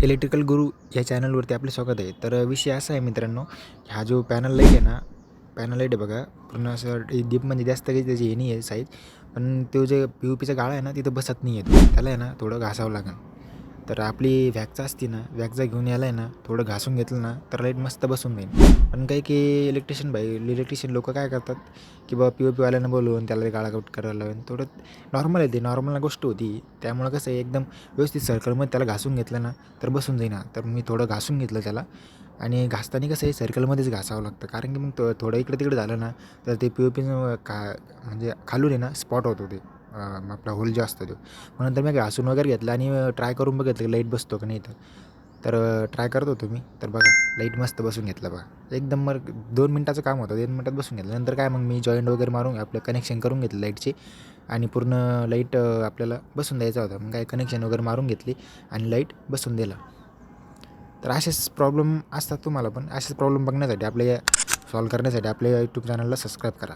Electrical गुरु या चॅनलवरती आपले स्वागत आहे. तर विषय असा आहे मित्रांनो, हा जो पॅनल लाईट आहे ना, पॅनल लाईट आहे बघा, पूर्ण असं डीप म्हणजे जास्त काही त्याची हे नाही आहे साईज, पण तो जे POPचा गाळा आहे ना तिथं बसत नाही आहे. त्याला आहे ना थोडं घासावं लागेल. तर आपली वॅक्चा असते ना, वॅक्चा घेऊन यायला आहे ना थोडं घासून घेतलं ना तर लाईट मस्त बसून जाईल. पण काही इलेक्ट्रिशियन लोकं काय करतात की बाबा POPवाल्यानं बोलवून त्याला गाळा कट करायला लावेल. थोडं नॉर्मल आहे, ते नॉर्मल गोष्ट होती. त्यामुळं कसं आहे, एकदम व्यवस्थित सर्कलमध्ये त्याला घासून घेतलं ना तर बसून जाईना. तर मी थोडं घासून घेतलं त्याला, आणि घासताना कसं आहे सर्कलमध्येच घासावं लागतं, कारण की मग थोडं इकडे तिकडे झालं ना तर ते POP म्हणजे खालून आहे ना स्पॉट होतो ते आपला होल जो असतो तो. मग नंतर मी घासून वगैरे घेतलं आणि ट्राय करून बघितलं की लाईट बसतो का नाही. तर ट्राय करत होतो मी, तर बघा लाईट मस्त बसून घेतलं बघा. एकदम मग 2 मिनटाचं काम होतं, 2 मिनटात बसून घेतलं. नंतर काय, मग मी जॉईंट वगैरे मारून आपलं कनेक्शन करून घेतलं लाईटची, आणि पूर्ण लाईट आपल्याला बसून द्यायचा होता. मग काय कनेक्शन वगैरे मारून घेतली आणि लाईट बसून दिला. तर असेच प्रॉब्लेम असतात तुम्हाला पण. असेच प्रॉब्लेम बघण्यासाठी सॉल्व्ह करण्यासाठी आपल्या यूट्यूब चॅनलला सबस्क्राईब करा.